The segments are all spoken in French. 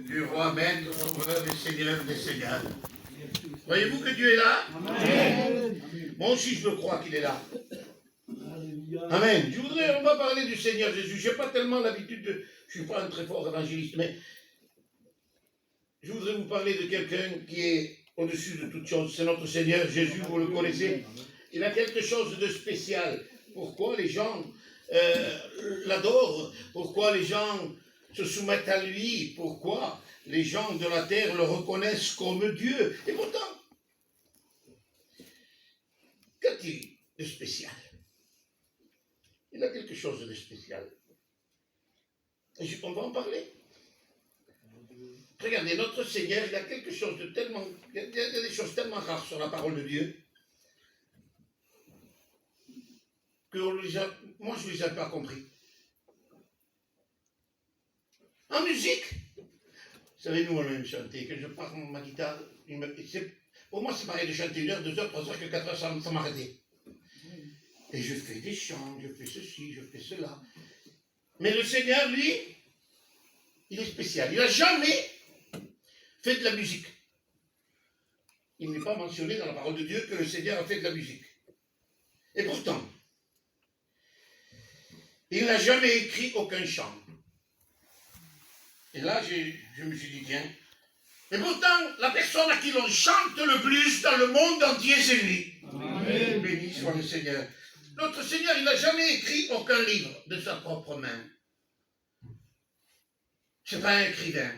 Dieu roi, maître, sauveur et Seigneur des Seigneurs. Voyez-vous que Dieu est là? Amen. Moi aussi je le crois qu'il est là. Amen. On va parler du Seigneur Jésus. Je n'ai pas tellement l'habitude de... Je ne suis pas un très fort évangéliste, mais je voudrais vous parler de quelqu'un qui est au-dessus de toutes choses. C'est notre Seigneur Jésus, vous le connaissez. Il a quelque chose de spécial. Pourquoi les gens l'adorent? Pourquoi les gens se soumettent à lui? Pourquoi les gens de la terre le reconnaissent comme Dieu? Et pourtant, qu'a-t-il de spécial? Il a quelque chose de spécial. Et on va en parler. Regardez, notre Seigneur, il a quelque chose de tellement... Il y a des choses tellement rares sur la parole de Dieu que moi, je ne les ai pas compris. En musique, vous savez, nous, on aime chanter. Quand je pars ma guitare, pour moi, c'est pareil de chanter 1 heure, 2 heures, 3 heures, que 4 heures sans m'arrêter. Et je fais des chants, je fais ceci, je fais cela. Mais le Seigneur, lui, il est spécial. Il n'a jamais fait de la musique. Il n'est pas mentionné dans la parole de Dieu que le Seigneur a fait de la musique. Et pourtant, il n'a jamais écrit aucun chant. Et là, je me suis dit, tiens. Et pourtant, la personne à qui l'on chante le plus dans le monde entier, c'est lui. Amen. Béni soit le Seigneur. Notre Seigneur, il n'a jamais écrit aucun livre de sa propre main. Ce n'est pas un écrivain.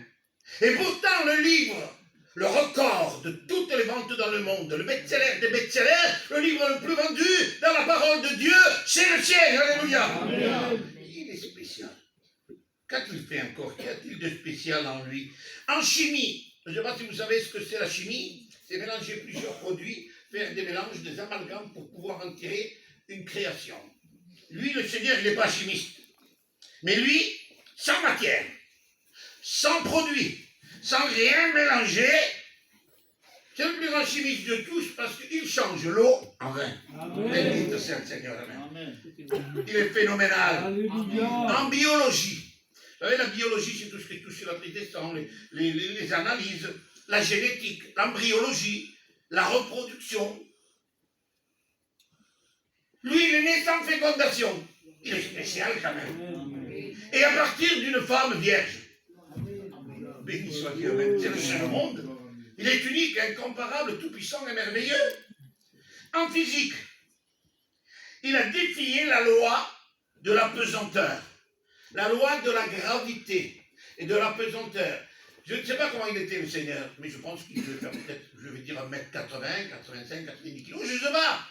Et pourtant, le livre, le record de toutes les ventes dans le monde, le best-seller des best-sellers, le livre le plus vendu dans la parole de Dieu, c'est le ciel. Alléluia. Amen. Il est spécial. Qu'a-t-il fait encore? Qu'y a-t-il de spécial en lui? En chimie, je ne sais pas si vous savez ce que c'est la chimie, c'est mélanger plusieurs produits, faire des mélanges, des amalgames pour pouvoir en tirer une création. Lui, le Seigneur, il n'est pas chimiste. Mais lui, sans matière, sans produit, sans rien mélanger, c'est le plus grand chimiste de tous parce qu'il change l'eau en vin. Béni soit le Seigneur. Amen. Il est phénoménal. Alléluia. En biologie. Vous savez, la biologie, c'est tout ce qui touche la prédescence, les analyses, la génétique, l'embryologie, la reproduction. Lui, il est né sans fécondation. Il est spécial quand même. Et à partir d'une femme vierge. Béni soit Dieu, c'est le seul au monde. Il est unique, incomparable, tout-puissant et merveilleux. En physique, il a défié la loi de la pesanteur, la loi de la gravité et de la pesanteur. Je ne sais pas comment il était le Seigneur, mais je pense qu'il devait faire peut-être, je vais dire 1m80, 85, 90 kilos, je ne sais pas.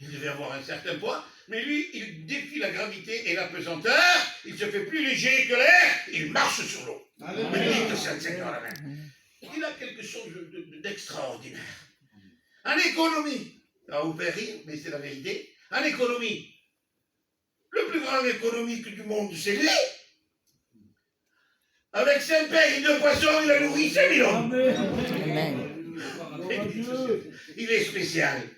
Il devait avoir un certain poids, mais lui, il défie la gravité et la pesanteur, il se fait plus léger que l'air, il marche sur l'eau. Béni soit le Seigneur, amen. Il a quelque chose d'extraordinaire. En économie, ça va vous faire rire, mais c'est la vérité. En économie, le plus grand économique du monde, c'est lui. Avec 5 pains et 2 poissons, il a nourri 5 000 hommes. Amen. Il est spécial.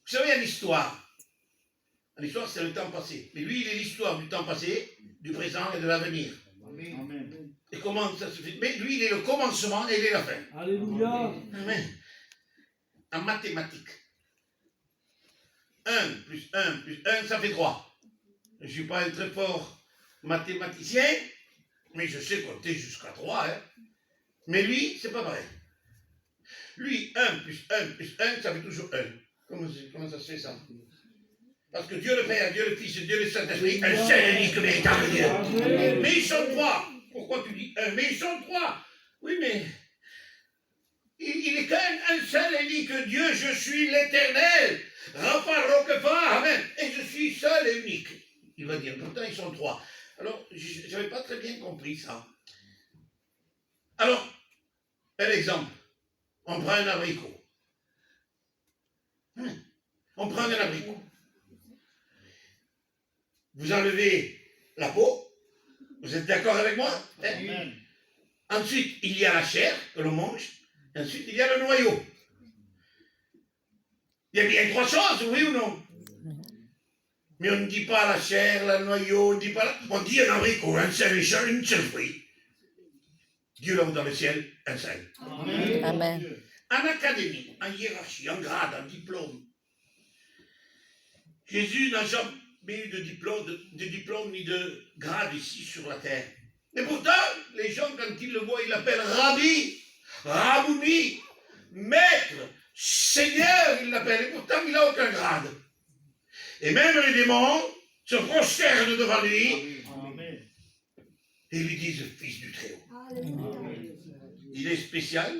Vous savez, en histoire, c'est le temps passé. Mais lui, il est l'histoire du temps passé, du présent et de l'avenir. Amen. Et comment ça se fait? Mais lui, il est le commencement et il est la fin. Alléluia. Amen. En mathématiques, 1 plus 1 plus 1, ça fait 3. Je ne suis pas un très fort mathématicien, mais je sais compter jusqu'à 3. Hein. Mais lui, c'est pas vrai. Lui, 1 plus 1 plus 1, ça fait toujours 1. Comment ça se fait ça? Parce que Dieu le Père, Dieu le Fils, Dieu le Saint-Esprit, un seul unique véritable Dieu. Mais ils sont 3. Pourquoi tu dis 1? Mais ils sont 3. Oui, mais il est qu'un seul et unique Dieu. Je suis l'Éternel. Rapha Roquefa, amen. Et je suis seul et unique. Il va dire, pourtant ils sont 3. Alors, je n'avais pas très bien compris ça. Alors, un exemple. On prend un abricot. On prend un abricot. Vous enlevez la peau. Vous êtes d'accord avec moi? Amen. Ensuite, il y a la chair que l'on mange. Ensuite, il y a le noyau. Il y a bien 3 choses, oui ou non? Mais on ne dit pas la chair, la noyau, on dit pas on dit un abricot, un seul échelle, une seule fruit. Dieu l'a dans le ciel, un seul. Amen. Amen. En académie, en hiérarchie, en grade, en diplôme. Jésus n'a jamais eu de diplôme ni de grade ici sur la terre. Et pourtant, les gens, quand ils le voient, ils l'appellent Rabbi, Rabouni, Maître, Seigneur, ils l'appellent. Et pourtant, il n'a aucun grade. Et même les démons se prosternent devant lui Amen. et lui disent Fils du Très-Haut. Amen. Il est spécial,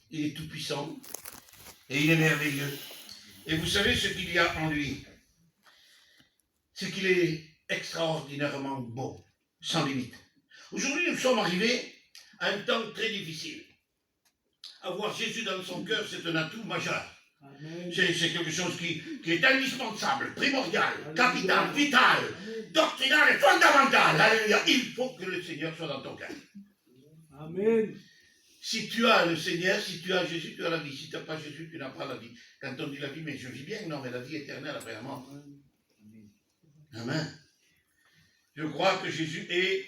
il est tout-puissant et il est merveilleux. Et vous savez ce qu'il y a en lui? C'est qu'il est extraordinairement beau, sans limite. Aujourd'hui, nous sommes arrivés à un temps très difficile. Avoir Jésus dans son cœur, c'est un atout majeur. Amen. C'est quelque chose qui est indispensable, primordial, capital, vital, doctrinal et fondamental. Alléluia. Il faut que le Seigneur soit dans ton cœur. Amen. Si tu as le Seigneur, si tu as Jésus, tu as la vie. Si tu n'as pas Jésus, tu n'as pas la vie. Quand on dit la vie, mais je vis bien, non, mais la vie éternelle après la mort. Amen. Je crois que Jésus est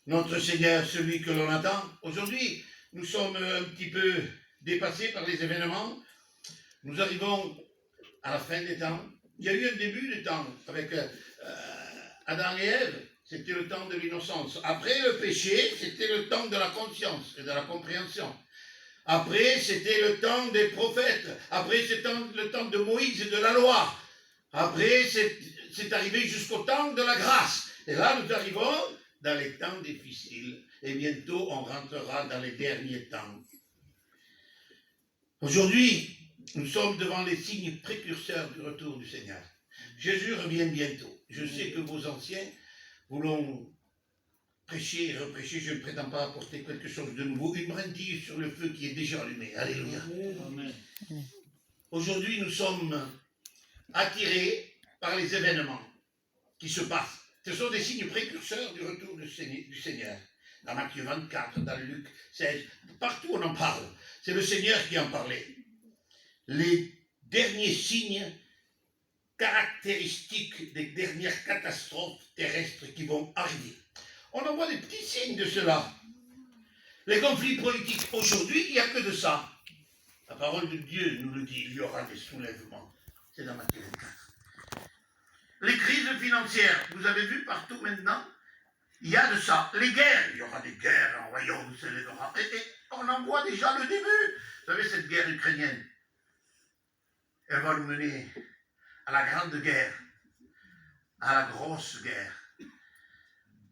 notre Seigneur, celui que l'on attend. Aujourd'hui, nous sommes un petit peu dépassés par les événements. Nous arrivons à la fin des temps. Il y a eu un début de temps avec Adam et Ève. C'était le temps de l'innocence. Après le péché, c'était le temps de la conscience et de la compréhension. Après, c'était le temps des prophètes. Après, c'était le temps de Moïse et de la loi. Après, c'est arrivé jusqu'au temps de la grâce. Et là, nous arrivons dans les temps difficiles. Et bientôt, on rentrera dans les derniers temps. Aujourd'hui, nous sommes devant les signes précurseurs du retour du Seigneur. Jésus revient bientôt. Je sais que vos anciens vous l'ont prêché et reprêché. Je ne prétends pas apporter quelque chose de nouveau. Une brindille sur le feu qui est déjà allumé. Alléluia. Amen. Aujourd'hui, nous sommes attirés par les événements qui se passent. Ce sont des signes précurseurs du retour du Seigneur. Dans Matthieu 24, dans Luc 16, partout on en parle. C'est le Seigneur qui en parlait. Les derniers signes caractéristiques des dernières catastrophes terrestres qui vont arriver. On en voit des petits signes de cela. Les conflits politiques, aujourd'hui, il n'y a que de ça. La parole de Dieu nous le dit, il y aura des soulèvements. C'est dans Matthieu 24. Les crises financières, vous avez vu partout maintenant, il y a de ça. Les guerres, il y aura des guerres, un royaume s'élèvera. Et on en voit déjà le début. Vous savez, cette guerre ukrainienne, elle va nous mener à la grande guerre, à la grosse guerre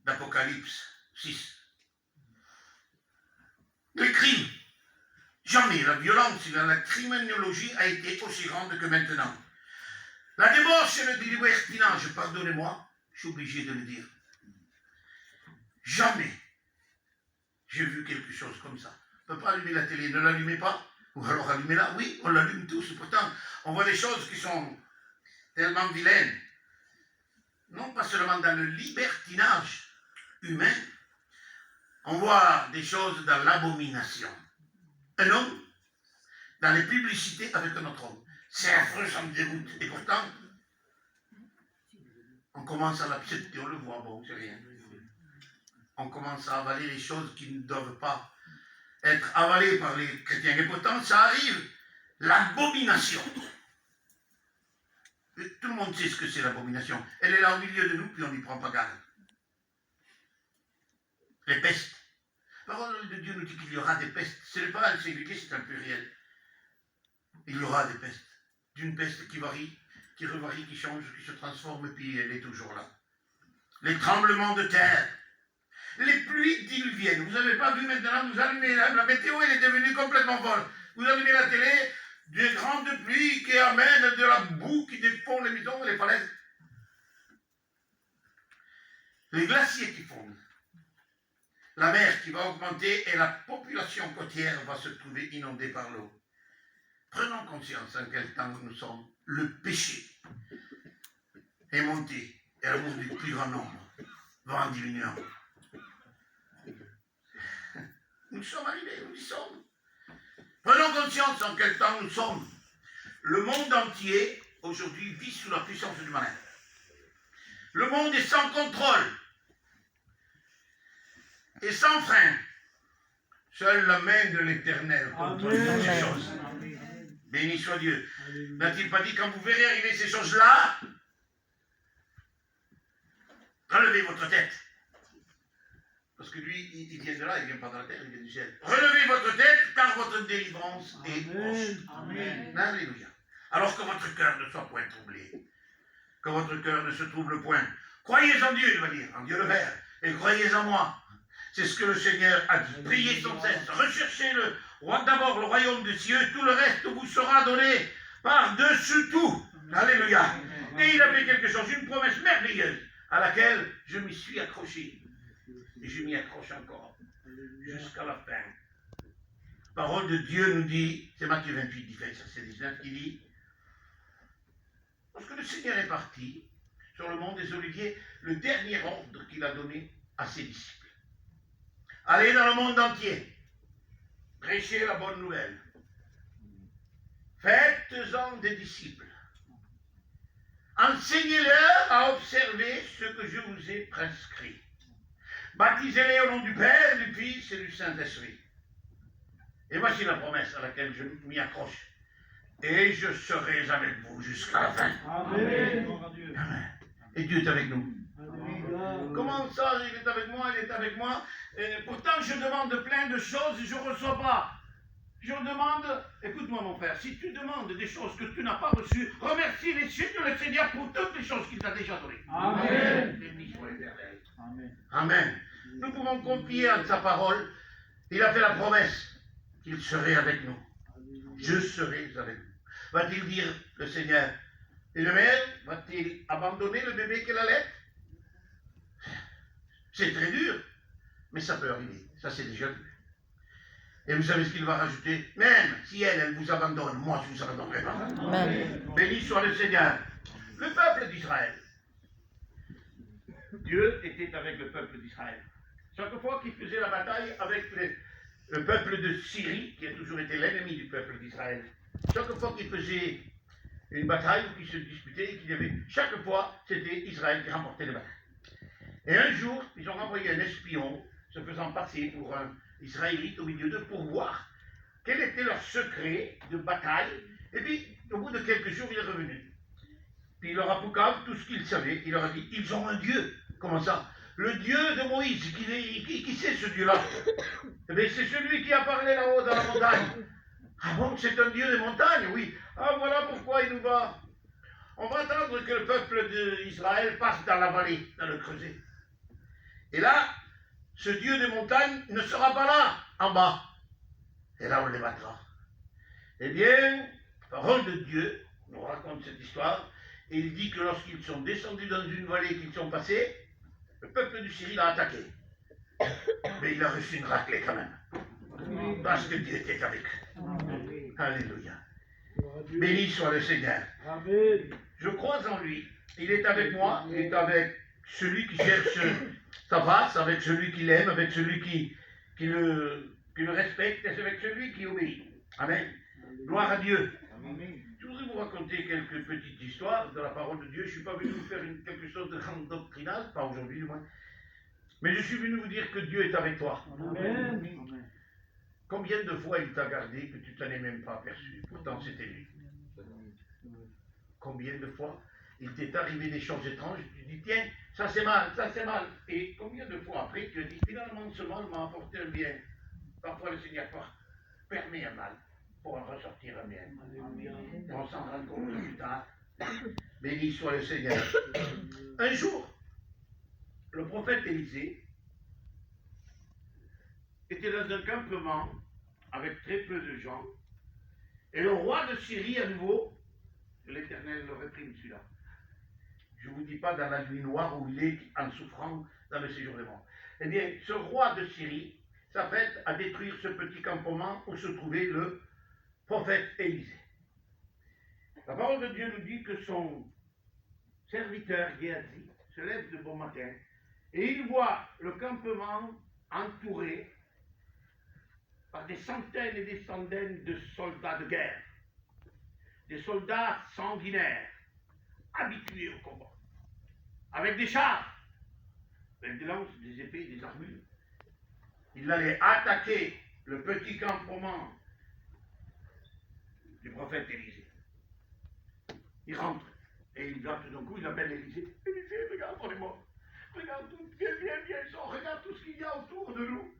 d'Apocalypse 6. Les crimes, jamais la violence et la criminologie a été aussi grande que maintenant. La débauche et le libertinage, pardonnez-moi, je suis obligé de le dire. Jamais j'ai vu quelque chose comme ça. On ne peut pas allumer la télé, ne l'allumez pas. Ou alors allumez-la, oui, on l'allume tous. Pourtant, on voit des choses qui sont tellement vilaines. Non pas seulement dans le libertinage humain, on voit des choses dans l'abomination. Un homme, dans les publicités avec un autre homme. C'est affreux, ça me dégoûte. Et pourtant, on commence à l'accepter, on le voit, bon, c'est rien. On commence à avaler les choses qui ne doivent pas être avalées par les chrétiens. Et pourtant, ça arrive. L'abomination. Tout le monde sait ce que c'est l'abomination. Elle est là au milieu de nous, puis on n'y prend pas garde. Les pestes. La parole de Dieu nous dit qu'il y aura des pestes. Ce n'est pas un singulier, c'est un pluriel. Il y aura des pestes. D'une peste qui varie, qui revarie, qui change, qui se transforme, puis elle est toujours là. Les tremblements de terre. Les pluies diluviennes. Vous n'avez pas vu maintenant, vous allumez la météo, elle est devenue complètement folle. Vous allumez la télé, des grandes pluies qui amènent de la boue qui défend les maisons et les falaises. Les glaciers qui fondent. La mer qui va augmenter et la population côtière va se trouver inondée par l'eau. Prenons conscience en quel temps nous sommes. Le péché est monté et l'amour du plus grand nombre va en diminuant. Nous sommes arrivés, nous y sommes. Prenons conscience en quel temps nous sommes. Le monde entier, aujourd'hui, vit sous la puissance du malin. Le monde est sans contrôle et sans frein. Seule la main de l'Éternel contrôle toutes ces choses. Béni soit Dieu. N'a-t-il pas dit, quand vous verrez arriver ces choses-là, relevez votre tête. Parce que lui, il vient de là, il ne vient pas de la terre, il vient du ciel. Relevez votre tête, car votre délivrance est proche. Amen. Alléluia. Alors que votre cœur ne soit point troublé. Que votre cœur ne se trouble point. Croyez en Dieu, il va dire, en Dieu le Père, et croyez en moi. C'est ce que le Seigneur a dit. Priez sans cesse. Recherchez d'abord le royaume des cieux, tout le reste vous sera donné par-dessus tout. Alléluia. Et il a fait quelque chose, une promesse merveilleuse, à laquelle je m'y suis accroché. Et je m'y accroche encore, jusqu'à la fin. La parole de Dieu nous dit, c'est Matthieu 28, verset 19, qui dit, lorsque le Seigneur est parti sur le mont des Oliviers, le dernier ordre qu'il a donné à ses disciples. Allez dans le monde entier, prêchez la bonne nouvelle. Faites-en des disciples. Enseignez-leur à observer ce que je vous ai prescrit. Baptisez-les au nom du Père, du Fils et du Saint-Esprit. Et voici la promesse à laquelle je m'y accroche. Et je serai avec vous jusqu'à la fin. Amen. Amen. Et Dieu est avec nous. Amen. Comment ça, il est avec moi, il est avec moi. Et pourtant, je demande plein de choses et je ne reçois pas. Je demande, écoute-moi mon frère, si tu demandes des choses que tu n'as pas reçues, remercie le Seigneur pour toutes les choses qu'il t'a déjà données. Amen. Béni soit l'Éternel. Amen. Amen. Nous pouvons confier à sa parole. Il a fait la promesse qu'il serait avec nous. Je serai avec vous. Va-t-il dire le Seigneur? Et le maire va-t-il abandonner le bébé qu'elle allait? C'est très dur, mais ça peut arriver. Ça, c'est déjà vu. Et vous savez ce qu'il va rajouter? Même si elle vous abandonne, moi, je ne vous abandonnerai pas. Amen. Béni soit le Seigneur. Le peuple d'Israël. Dieu était avec le peuple d'Israël. Chaque fois qu'il faisait la bataille avec le peuple de Syrie, qui a toujours été l'ennemi du peuple d'Israël, chaque fois qu'il faisait une bataille ou qu'il se disputait, chaque fois, c'était Israël qui remportait la bataille. Et un jour, ils ont envoyé un espion, se faisant passer pour un Israélite au milieu d'eux, pour voir quel était leur secret de bataille. Et puis, au bout de quelques jours, il est revenu. Puis il leur a poucave tout ce qu'ils savaient. Il leur a dit, ils ont un Dieu. Comment ça? Le Dieu de Moïse. Qui c'est ce Dieu-là? Eh bien, c'est celui qui a parlé là-haut dans la montagne. Ah bon, c'est un Dieu des montagnes? Oui. Ah, voilà pourquoi il nous va. On va attendre que le peuple d'Israël passe dans la vallée, dans le creuset. Et là, ce Dieu des montagnes ne sera pas là, en bas. Et là, on les battra. Eh bien, la parole de Dieu nous raconte cette histoire. Et il dit que lorsqu'ils sont descendus dans une vallée qu'ils sont passés, le peuple du Syrie l'a attaqué. Mais il a reçu une raclée quand même. Parce que Dieu était avec eux. Alléluia. Béni soit le Seigneur. Amen. Je crois en lui. Il est avec moi. Il est avec celui qui cherche sa face, avec celui qui l'aime, avec celui qui le respecte, et avec celui qui obéit. Amen. Gloire à Dieu. Je voudrais vous raconter quelques petites histoires de la parole de Dieu. Je ne suis pas venu vous faire quelque chose de grand doctrinal, pas aujourd'hui du moins. Mais je suis venu vous dire que Dieu est avec toi. Amen. Combien de fois il t'a gardé que tu t'en es même pas aperçu? Pourtant c'était lui. Combien de fois il t'est arrivé des choses étranges, tu dis tiens, ça c'est mal, ça c'est mal. Et combien de fois après tu as dit finalement ce mal m'a apporté un bien. Parfois le Seigneur permet un mal pour en ressortir un bien. Et on s'en rend compte plus tard. Béni soit le Seigneur. Un jour, le prophète Élisée était dans un campement avec très peu de gens. Et le roi de Syrie, à nouveau, l'Éternel le réprime celui-là. Je ne vous dis pas dans la nuit noire où il est en souffrant dans le séjour des morts. Eh bien, ce roi de Syrie s'apprête à détruire ce petit campement où se trouvait le prophète Élisée. La parole de Dieu nous dit que son serviteur Géasi se lève de bon matin et il voit le campement entouré par des centaines et des centaines de soldats de guerre, des soldats sanguinaires, habitués au combat, avec des chars, avec des lances, des épées, des armures. Il allait attaquer le petit campement du prophète Élisée. Il rentre et il va tout d'un coup, il appelle Élisée. Élisée, regarde, on est mort. Regarde tout, viens, sort, regarde tout ce qu'il y a autour de nous.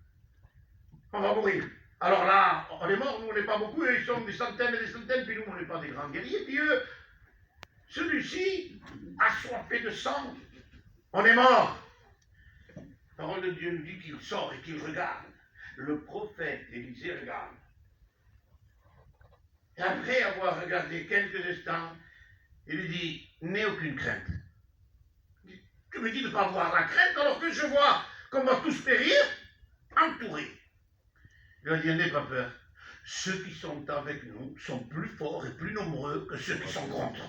On va mourir. Alors là, on est morts, nous on n'est pas beaucoup, ils sont des centaines et des centaines, puis nous on n'est pas des grands guerriers, puis eux, celui-ci, assoiffé de sang, on est mort. La parole de Dieu nous dit qu'il sort et qu'il regarde. Le prophète Élisée regarde. Et après avoir regardé quelques instants, il lui dit, n'aie aucune crainte. Tu me dis de ne pas avoir la crainte alors que je vois qu'on va tous périr, entourés. Il a dit, n'aie pas peur. Ceux qui sont avec nous sont plus forts et plus nombreux que ceux qui sont contre.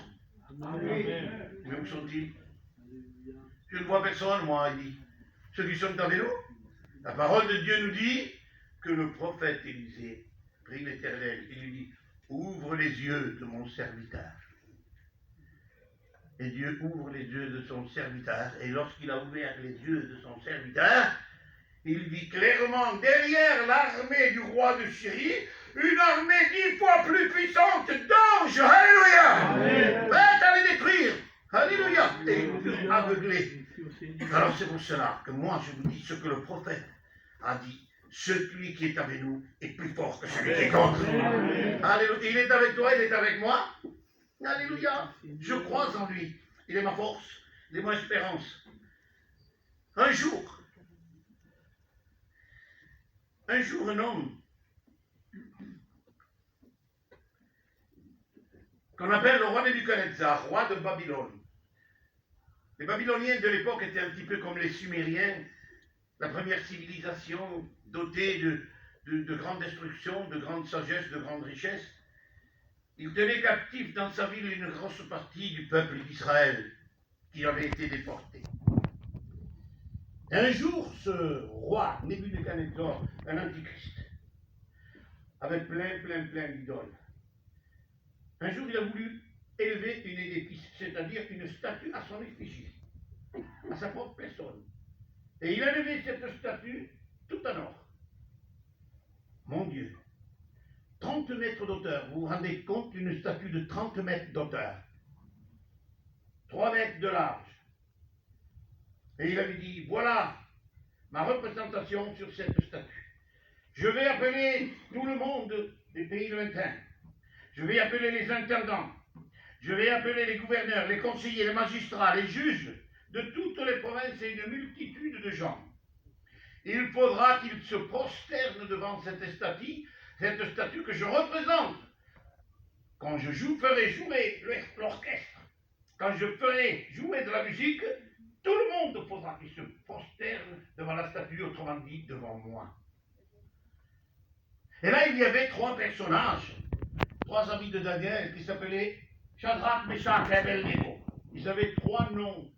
Amen. Mais où sont-ils? Je ne vois personne, moi, il dit. Ceux qui sont avec nous. La parole de Dieu nous dit que le prophète Élisée prie l'Éternel et lui dit, ouvre les yeux de mon serviteur. Et Dieu ouvre les yeux de son serviteur. Et lorsqu'il a ouvert les yeux de son serviteur, il vit clairement derrière l'armée du roi de Syrie une armée 10 fois plus puissante d'anges. Alléluia! Prête à les détruire. Alléluia! Et ils furent aveuglés. Alors c'est pour cela que moi je vous dis ce que le prophète a dit. Celui qui est avec nous est plus fort que celui qui est contre. Alléluia! Il est avec toi, il est avec moi. Alléluia! Je crois en lui. Il est ma force, il est mon espérance. Un jour, un homme qu'on appelle le roi Nebuchadnezzar, roi de Babylone. Les Babyloniens de l'époque étaient un petit peu comme les Sumériens, la première civilisation dotée de grande destruction, de grande sagesse, de grande richesse. Il tenait captif dans sa ville une grosse partie du peuple d'Israël qui avait été déporté. Un jour, ce roi, Nebuchadnezzar, un antichrist, avait plein d'idoles. Un jour, il a voulu élever une édifice, c'est-à-dire une statue à son effigie, à sa propre personne. Et il a élevé cette statue tout en or. Mon Dieu! 30 mètres d'auteur, vous vous rendez compte d'une statue de 30 mètres d'auteur, 3 mètres de large. Et il avait dit, voilà ma représentation sur cette statue. Je vais appeler tout le monde des pays lointains. Je vais appeler les intendants. Je vais appeler les gouverneurs, les conseillers, les magistrats, les juges de toutes les provinces et une multitude de gens. Il faudra qu'ils se prosternent devant cette statue que je représente. Quand je ferai jouer l'orchestre, quand je ferai jouer de la musique, tout le monde faudra qu'il se prosterne devant la statue, autrement dit, devant moi. Et là, il y avait 3 personnages, 3 amis de Daniel qui s'appelaient Shadrach, Meshach et Abednego. Ils avaient 3 noms.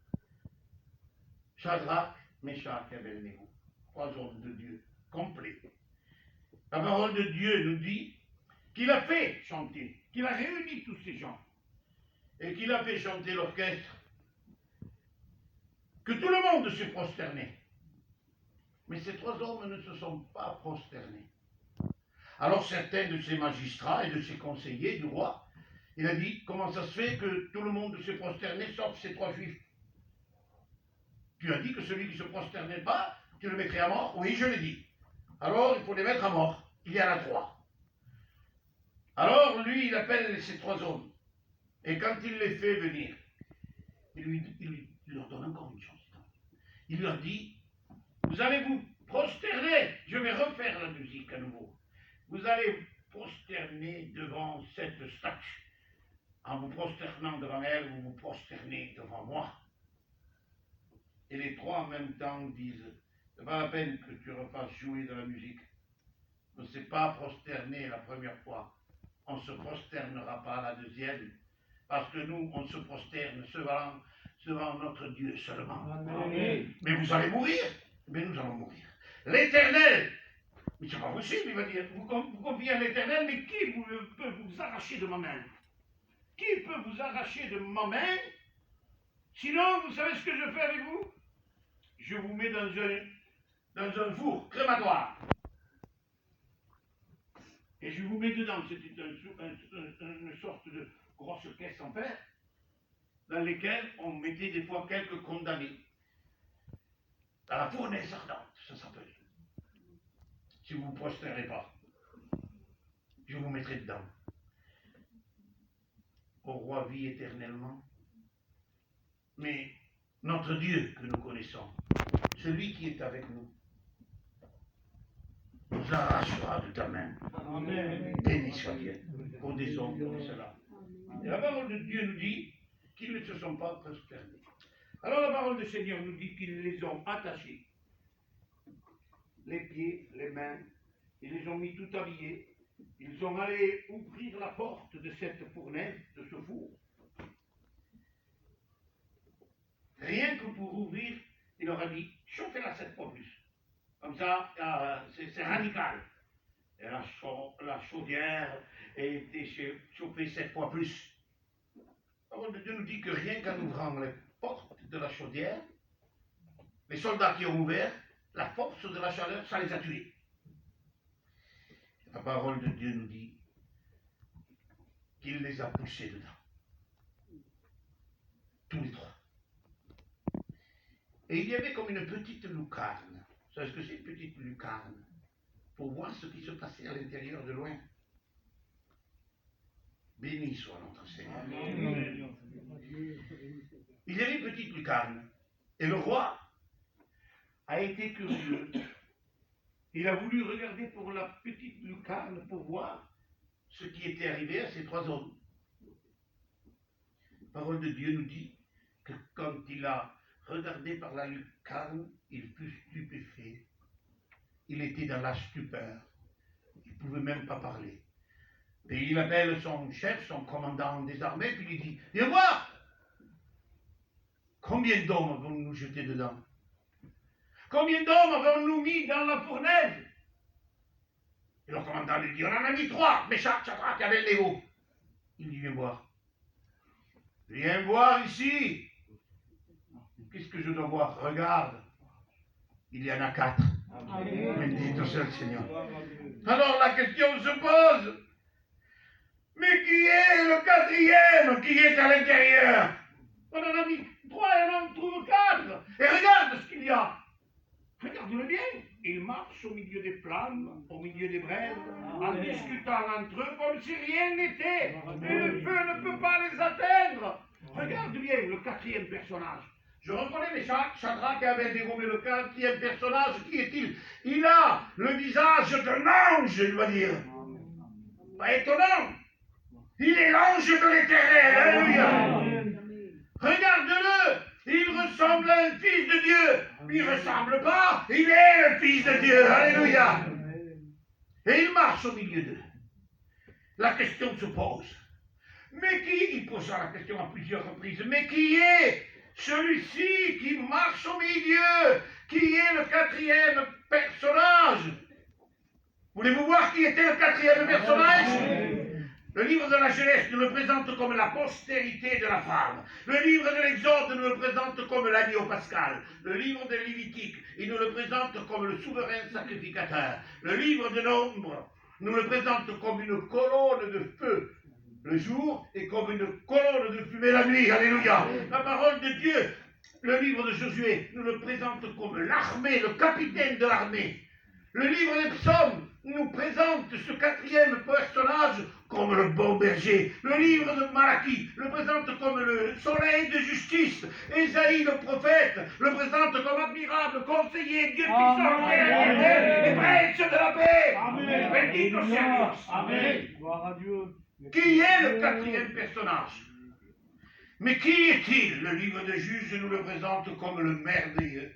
Shadrach, Meshach et Abednego. 3 hommes de Dieu, complets. La parole de Dieu nous dit qu'il a fait chanter, qu'il a réuni tous ces gens et qu'il a fait chanter l'orchestre, que tout le monde se prosternait. Mais ces 3 hommes ne se sont pas prosternés. Alors certains de ces magistrats et de ces conseillers du roi, il a dit, comment ça se fait que tout le monde se prosternait sauf ces 3 juifs? Tu as dit que celui qui ne se prosternait pas, tu le mettrais à mort? Oui, je l'ai dit. Alors il faut les mettre à mort. Il y en a 3. Alors lui, il appelle ces 3 hommes. Et quand il les fait venir, il leur donne encore une chance. Il leur dit, vous allez vous prosterner. Je vais refaire la musique à nouveau. Vous allez prosterner devant cette statue. En vous prosternant devant elle, vous vous prosternez devant moi. Et les 3 en même temps disent, c'est pas la peine que tu refasses jouer de la musique. On ne s'est pas prosterné la première fois. On ne se prosternera pas la deuxième. Parce que nous, on se prosterne devant notre Dieu seulement. Amen. Mais vous allez mourir. Mais nous allons mourir. L'Éternel, mais c'est pas possible, il va dire, vous confiez à l'Éternel, mais qui peut vous arracher de ma main? Qui peut vous arracher de ma main Sinon, vous savez ce que je fais avec vous? Je vous mets dans un four crématoire. Et je vous mets dedans. C'est une sorte de grosse caisse en fer dans lesquelles on mettait des fois quelques condamnés. À la fournaise ardente, ça s'appelle. Si vous ne vous prostérez pas, je vous mettrai dedans. Au roi vit éternellement. Mais notre Dieu que nous connaissons, celui qui est avec nous, nous arrachera de ta main. Amen. Béni soit Dieu pour des hommes comme cela. Et la parole de Dieu nous dit qu'ils ne se sont pas prosternés. Alors la parole du Seigneur nous dit qu'ils les ont attachés, les pieds, les mains, ils les ont mis tout habillés, ils ont allé ouvrir la porte de cette fournaise, de ce four. Rien que pour ouvrir, il leur a dit, chauffez-la 7 fois plus. Comme ça, c'est radical. Et la chaudière a été chauffée 7 fois plus. La parole de Dieu nous dit que rien qu'en ouvrant les portes de la chaudière, les soldats qui ont ouvert, la force de la chaleur, ça les a tués. La parole de Dieu nous dit qu'il les a poussés dedans. Tous les trois. Et il y avait comme une petite lucarne. Vous savez ce que c'est, une petite lucarne? Pour voir ce qui se passait à l'intérieur de loin. Béni soit notre Seigneur. Amen. Il y avait une petite lucarne. Et le roi a été curieux. Il a voulu regarder pour la petite lucarne pour voir ce qui était arrivé à ces 3 hommes. La parole de Dieu nous dit que quand il a regardé par la lucarne, il fut stupéfait. Il était dans la stupeur. Il ne pouvait même pas parler. Et il appelle son chef, son commandant des armées, puis il dit, viens voir! Combien d'hommes avons-nous jetés dedans? Combien d'hommes avons-nous mis dans la fournaise? Et le commandant lui dit, on en a mis 3, Méchach, Shadrach et Abednego. Il dit, viens voir. Viens voir ici. Qu'est-ce que je dois voir? Regarde. Il y en a 4. Bendito soit le Seigneur. Alors la question se pose. Mais qui est le 4e qui est à l'intérieur? On en a mis 3 et on en trouve 4. Et regarde ce qu'il y a. Regarde-le bien. Ils marchent au milieu des flammes, au milieu des braises, en discutant entre eux comme si rien n'était. Et le feu ne peut pas les atteindre. Regarde bien le 4e personnage. Je reconnais Méchach, Shadrach et Abednego, mais le 4e personnage, qui est-il? Il a le visage d'un ange, il va dire. Pas étonnant. Il est l'ange de l'Éternel. Alléluia. Regarde-le. Il ressemble à un fils de Dieu. Il ne ressemble pas. Il est le fils de Dieu. Alléluia. Et il marche au milieu d'eux. La question se pose. Mais qui, il posera la question à plusieurs reprises, mais qui est celui-ci qui marche au milieu, qui est le 4e personnage? Voulez-vous voir qui était le 4e personnage? Le livre de la Genèse nous le présente comme la postérité de la femme. Le livre de l'Exode nous le présente comme l'agneau pascal. Le livre de Lévitique, il nous le présente comme le souverain sacrificateur. Le livre de Nombre nous le présente comme une colonne de feu le jour et comme une colonne de fumée la nuit. Alléluia. La parole de Dieu, le livre de Josué, nous le présente comme l'armée, le capitaine de l'armée. Le livre des psaumes nous présente ce 4e personnage comme le bon berger. Le livre de Malachie le présente comme le soleil de justice. Ésaïe le prophète le présente comme admirable conseiller, Dieu puissant et prince de la paix. Amen. Bendito soit Dieu. Amen. Gloire à Dieu. Qui est le 4e personnage? Mais qui est-il? Le livre de Juges nous le présente comme le merveilleux.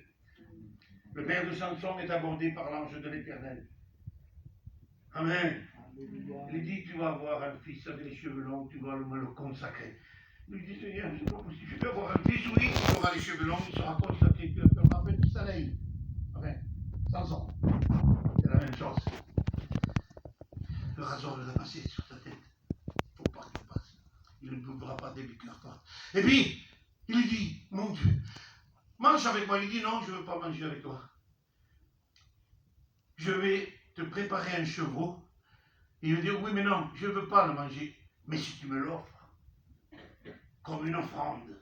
Le père de Samson est abordé par l'ange de l'Éternel. Amen. Il dit, tu vas avoir un fils avec les cheveux longs, tu vas me le consacrer. Il dit, Seigneur, c'est pas possible. Je vais avoir un fils, oui, il aura les cheveux longs, il sera consacré, tu vas faire un petit soleil. Amen. Samson, c'est la même chose. Le rasoir va passer sur ta tête. Il ne faut pas qu'il passe. Il ne bougera pas dès le cœur. Et puis, il dit, mon mange avec moi. Il dit, non, je ne veux pas manger avec toi. Je vais te préparer un chevreau. Il va dire, oui, mais non, je ne veux pas le manger. Mais si tu me l'offres, comme une offrande,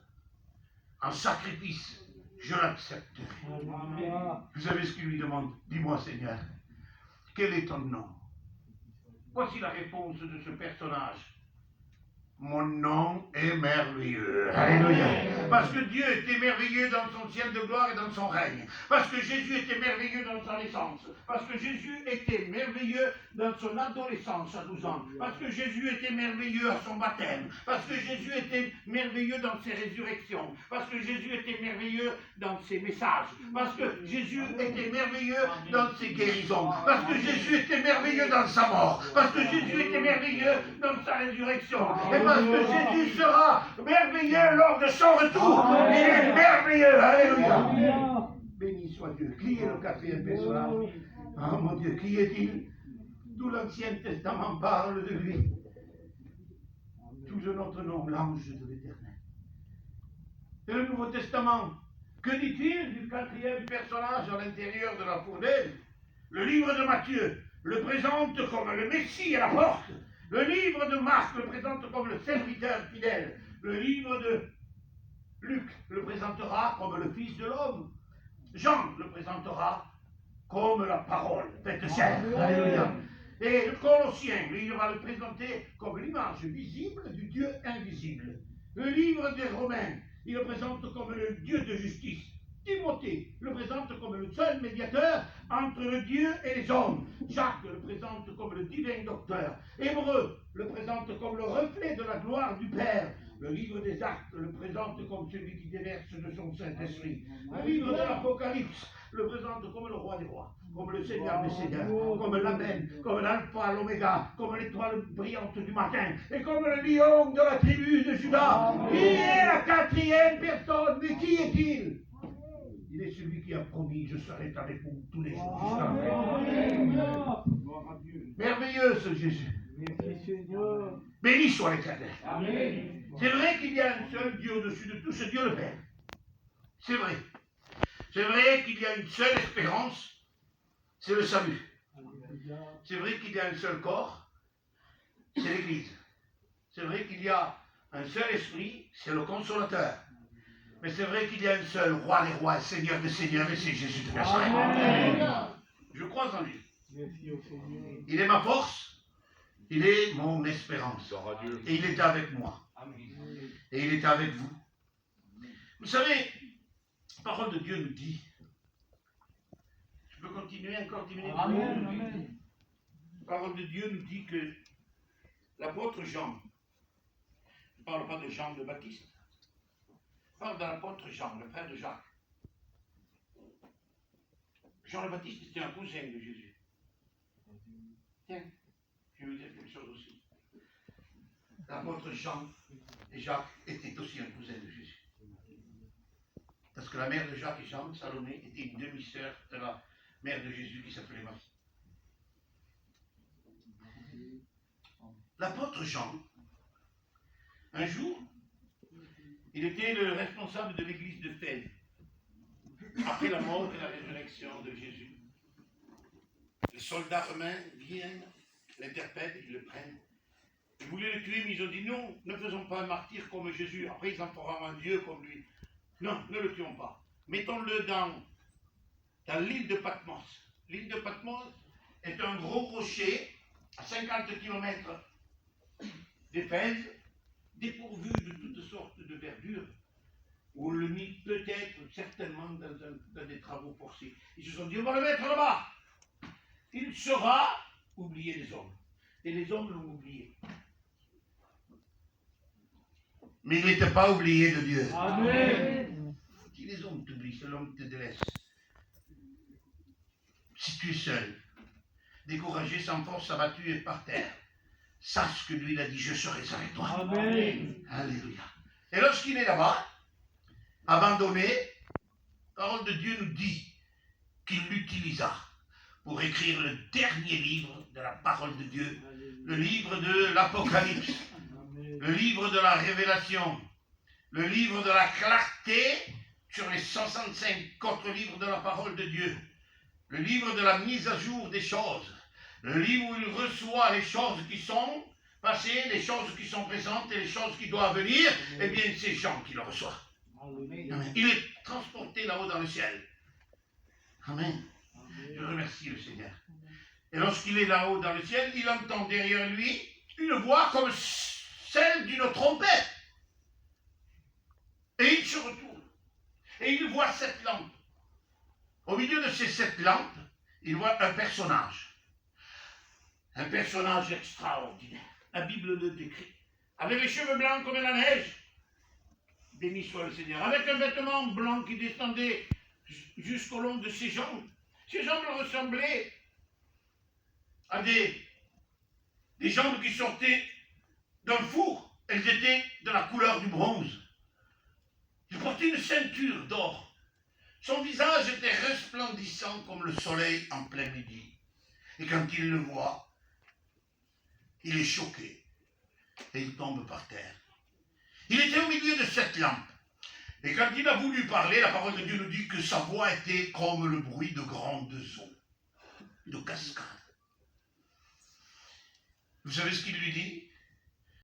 en sacrifice, je l'accepterai. Vous savez ce qu'il lui demande? Dis-moi, Seigneur, quel est ton nom? Voici la réponse de ce personnage. Mon nom est merveilleux. Alléluia. Parce que Dieu était merveilleux dans son ciel de gloire et dans son règne. Parce que Jésus était merveilleux dans sa naissance. Parce que Jésus était merveilleux dans son adolescence à 12 ans. Parce que Jésus était merveilleux à son baptême. Parce que Jésus était merveilleux dans ses résurrections. Parce que Jésus était merveilleux dans ses messages. Parce que Jésus était merveilleux dans ses guérisons. Parce que Jésus était merveilleux dans sa mort. Parce que Jésus était merveilleux dans sa résurrection. Et parce que Jésus sera merveilleux lors de son retour. Il est merveilleux. Alléluia. Béni soit Dieu. Qui est le quatrième personnage? Oh mon Dieu, qui est-il? Tout l'Ancien Testament parle de lui. Sous un autre nom, l'ange de l'Éternel. Et le Nouveau Testament, que dit-il du quatrième personnage à l'intérieur de la fournaise? Le livre de Matthieu le présente comme le Messie à la porte. Le livre de Marc le présente comme le serviteur fidèle. Le livre de Luc le présentera comme le Fils de l'homme. Jean le présentera comme la parole faite chair. Alléluia. Et le Colossien, lui, il va le présenter comme l'image visible du Dieu invisible. Le livre des Romains, il le présente comme le Dieu de justice. Timothée le présente comme le seul médiateur entre le Dieu et les hommes. Jacques le présente comme le divin docteur. Hébreu le présente comme le reflet de la gloire du Père. Le livre des Actes le présente comme celui qui déverse de son Saint-Esprit. Le livre de l'Apocalypse le présente comme le roi des rois, comme le Seigneur des seigneurs, comme l'Amen, comme l'Alpha, l'Oméga, comme l'étoile brillante du matin, et comme le lion de la tribu de Juda. Qui est la quatrième personne? Mais qui est-il? Il est celui qui a promis, je serai avec vous tous les jours jusqu'à la fin. Merveilleux ce Jésus. Béni soit l'Éternel. C'est vrai qu'il y a un seul Dieu au-dessus de tout, ce Dieu le Père. C'est vrai. C'est vrai qu'il y a une seule espérance, c'est le salut. C'est vrai qu'il y a un seul corps, c'est l'Église. C'est vrai qu'il y a un seul esprit, c'est le Consolateur. Mais c'est vrai qu'il y a un seul roi des rois, Seigneur des seigneurs, et c'est Jésus de Nazareth. Je crois en lui. Il est ma force, il est mon espérance. Et il est avec moi. Et il est avec vous. Vous savez, la parole de Dieu nous dit, je peux continuer encore 10 minutes. Amen. La parole de Dieu nous dit que l'apôtre Jean, je ne parle pas de Jean le Baptiste, je parle de l'apôtre Jean, le frère de Jacques. Jean le Baptiste était un cousin de Jésus. Tiens, je vais vous dire quelque chose aussi. L'apôtre Jean et Jacques étaient aussi un cousin de Jésus. Parce que la mère de Jacques et Jean, Salomé, était une demi-sœur de la mère de Jésus qui s'appelait Marie. L'apôtre Jean, un jour, il était le responsable de l'église de Thèse, après la mort et la résurrection de Jésus. Les soldats romains viennent, l'interpellent, ils le prennent. Ils voulaient le tuer, mais ils ont dit non, ne faisons pas un martyr comme Jésus, après ils en feront un Dieu comme lui. Non, ne le tuons pas. Mettons-le dans l'île de Patmos. L'île de Patmos est un gros rocher à 50 km d'Éphèse, dépourvu de toutes sortes de verdure, où on le mit peut-être, certainement, dans des travaux forcés. Ils se sont dit, on va le mettre là-bas. Il sera oublié des hommes. Et les hommes l'ont oublié. Mais il n'était pas oublié de Dieu. Amen. Si les hommes t'oublient, c'est l'homme qui te délaisse. Si tu es seul, découragé, sans force, abattu et par terre, sache que lui, il a dit, je serai avec toi. Amen. Alléluia. Et lorsqu'il est là-bas, abandonné, la parole de Dieu nous dit qu'il l'utilisa pour écrire le dernier livre de la parole de Dieu, le livre de l'Apocalypse, le livre de la révélation, le livre de la clarté sur les 65 autres livres de la parole de Dieu, le livre de la mise à jour des choses, le livre où il reçoit les choses qui sont passées, les choses qui sont présentes et les choses qui doivent venir, eh bien, c'est Jean qui le reçoit. Amen. Il est transporté là-haut dans le ciel. Amen. Je remercie le Seigneur. Et lorsqu'il est là-haut dans le ciel, il entend derrière lui une voix comme celle d'une trompette. Et il se retourne. Et il voit 7 lampes. Au milieu de ces 7 lampes, il voit un personnage. Un personnage extraordinaire. La Bible le décrit. Avec les cheveux blancs comme la neige. Béni soit le Seigneur. Avec un vêtement blanc qui descendait jusqu'au long de ses jambes. Ses jambes ressemblaient à des jambes qui sortaient d'un four. Elles étaient de la couleur du bronze. Il portait une ceinture d'or. Son visage était resplendissant comme le soleil en plein midi. Et quand il le voit, il est choqué. Et il tombe par terre. Il était au milieu de 7 lampes. Et quand il a voulu parler, la parole de Dieu nous dit que sa voix était comme le bruit de grandes eaux, de cascades. Vous savez ce qu'il lui dit?